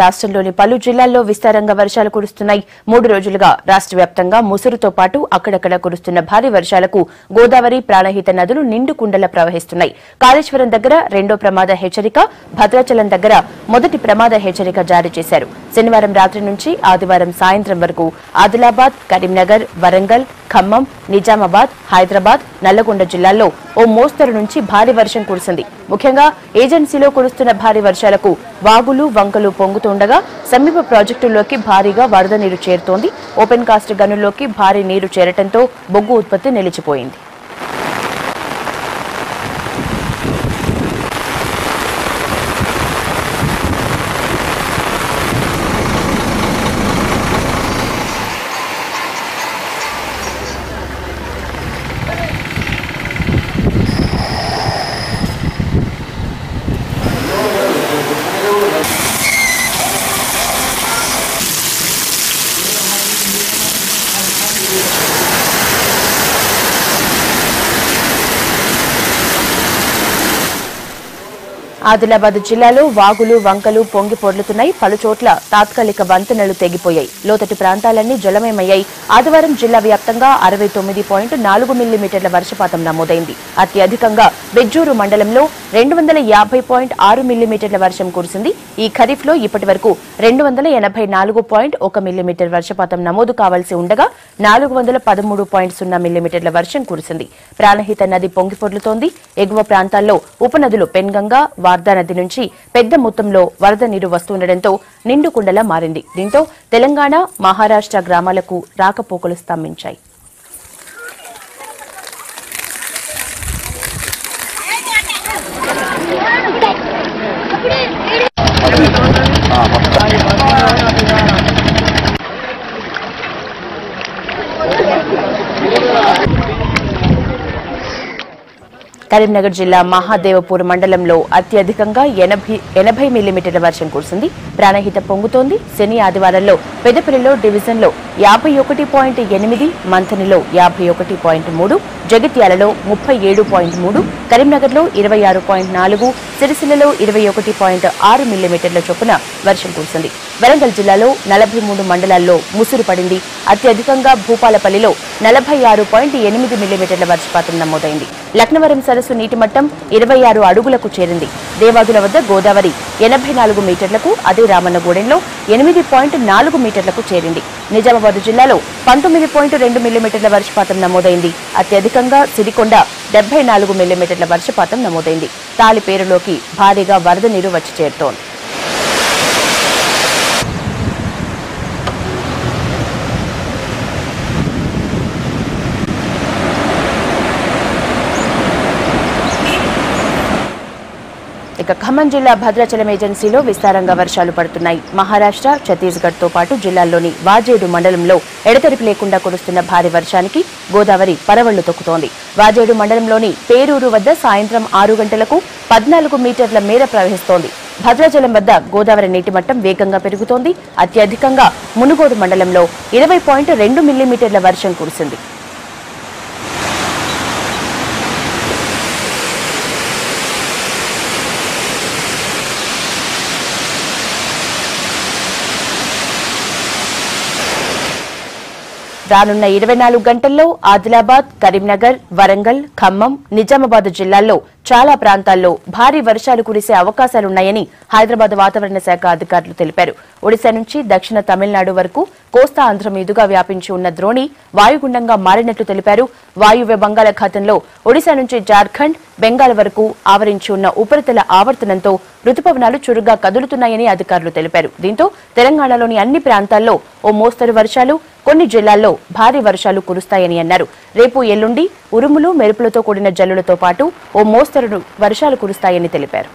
రాష్ట్రంలోని పలు జిల్లాల్లో విస్తారంగా వర్షాలు కురుస్తున్నాయి. 3 రోజులుగా రాష్ట్ర వ్యాప్తంగా ముసురుతో పాటు అక్కడక్కడ కురుస్తున్న భారీ వర్షాలకు గోదావరి, ప్రాణహిత నదులు నిండు కుండలా ప్రవహిస్తున్నాయి. కాళేశ్వరం దగ్గర రెండో ప్రమాద హెచ్చరిక, భద్రాచలం దగ్గర మొదటి ప్రమాద హెచ్చరిక జారీ చేశారు. శనివారం రాత్రి నుంచి ఆదివారం సాయంత్రం వరకు ఆదిలాబాద్, కరీంనగర్, వరంగల్, ఖమ్మం, నిజామాబాద్, హైదరాబాద్, నల్లగొండ జిల్లాల్లో ఓ మోస్తరు నుంచి భారీ వర్షం కురిసింది. ముఖ్యంగా ఏజెన్సీలో కురుస్తున్న భారీ వర్షాలకు వాగులు, వంకలు పొంగుతుండగా సమీప ప్రాజెక్టుల్లోకి భారీగా వరద నీరు చేరుతోంది. ఓపెన్ కాస్ట్ గనుల్లోకి భారీ నీరు చేరటంతో బొగ్గు ఉత్పత్తి నిలిచిపోయింది. ఆదిలాబాద్ జిల్లాలో వాగులు, వంకలు పొంగి పొర్లుతున్నాయి. పలుచోట్ల తాత్కాలిక వంతెనలు తెగిపోయాయి. లోతటి ప్రాంతాలన్నీ జలమయమయ్యాయి. ఆదివారం జిల్లా వ్యాప్తంగా 69.4 మిల్లీమీటర్ల వర్షపాతం నమోదైంది. అత్యధికంగా బెజ్జూరు మండలంలో 250.6 మిల్లీమీటర్ల వర్షం కురిసింది. ఈ ఖరీఫ్ లో ఇప్పటి వరకు 284.1 మిల్లీమీటర్ వర్షపాతం నమోదు కావాల్సి ఉండగా 413.0 మిల్లీమీటర్ల వర్షం కురిసింది. ప్రాణహిత నది పొంగి పొర్లుతోంది. ఎగువ ప్రాంతాల్లో ఉపనదులు పెన్గంగా, వార్దా నది నుంచి పెద్ద మొత్తంలో వరద నీరు వస్తుండటంతో నిండుకుండలా మారింది. దీంతో తెలంగాణ, మహారాష్ట్ర గ్రామాలకు రాకపోకలు స్తంభించాయి. కరీంనగర్ జిల్లా మహాదేవపూర్ మండలంలో అత్యధికంగా 80 మిల్లీమీటర్ల వర్షం కురిసింది. ప్రాణహిత పొంగుతోంది. శని, ఆదివారంలో పెద్దపల్లిలో డివిజన్లో 51.8, మంథనిలో 51.3, జగిత్యాలలో 37.3, కరీంనగర్లో 26.4, సిరిసిల్లలో 21.6 మిల్లీమీటర్ల చొప్పున వర్షం కురిసింది. వరంగల్ జిల్లాలో 43 మండలాల్లో ముసురు పడింది. అత్యధికంగా భూపాలపల్లిలో 46.8 మిల్లీమీటర్ల వర్షపాతం నమోదైంది. లక్నవరం సరస్సు నీటి మట్టం 26 అడుగులకు చేరింది. దేవాదుల వద్ద గోదావరి 84 మీటర్లకు, అదే రామన్నగూడెంలో 8.4 మీటర్లకు చేరింది. నిజామాబాద్ జిల్లాలో 19.2 మిల్లీమీటర్ల వర్షపాతం నమోదైంది. అత్యధికంగా సిరికొండ 74 మిల్లీమీటర్ల వర్షపాతం నమోదైంది. తాలిపేరులోకి భారీగా వరద నీరు వచ్చి చేరుతోంది. ఇక ఖమ్మం జిల్లా భద్రాచలం ఏజెన్సీలో విస్తారంగా వర్షాలు పడుతున్నాయి. మహారాష్ట్ర, ఛత్తీస్గఢ్ తో పాటు జిల్లాల్లోని వాజేడు మండలంలో ఎడతెరిపి లేకుండా కురుస్తున్న భారీ వర్షానికి గోదావరి పరవళ్లు తొక్కుతోంది. వాజేడు మండలంలోని పేరూరు వద్ద సాయంత్రం 6 గంటలకు 14 మీటర్ల మేర ప్రవహిస్తోంది. భద్రాచలం వద్ద గోదావరి నీటి మట్టం వేగంగా పెరుగుతోంది. అత్యధికంగా మునుగోడు మండలంలో 20.2 మిల్లీమీటర్ల వర్షం కురిసింది. రానున్న 24 గంటల్లో ఆదిలాబాద్, కరీంనగర్, వరంగల్, ఖమ్మం, నిజామాబాద్ జిల్లాల్లో చాలా ప్రాంతాల్లో భారీ వర్షాలు కురిసే అవకాశాలున్నాయని హైదరాబాద్ వాతావరణ శాఖ అధికారులు తెలిపారు. ఒడిశా నుంచి దక్షిణ తమిళనాడు వరకు కోస్తా ఆంధ్ర మీదుగా వ్యాపించి ఉన్న ద్రోణి వాయుగుండంగా మారినట్లు తెలిపారు. వాయువ్య బంగాళాఖాతంలో ఒడిశా నుంచి జార్ఖండ్, బెంగాల్ వరకు ఆవరించి ఉన్న ఉపరితల ఆవర్తనంతో రుతుపవనాలు చురుగ్గా కదులుతున్నాయని అధికారులు తెలిపారు. దీంతో తెలంగాణలోని అన్ని ప్రాంతాల్లో ఓ మోస్తరు వర్షాలు, కొన్ని జిల్లాల్లో భారీ వర్షాలు కురుస్తాయని అన్నారు. రేపు, ఎల్లుండి ఉరుములు, మెరుపులతో కూడిన జల్లులతో పాటు ఓ మోస్తరు వర్షాలు కురుస్తాయని తెలిపారు.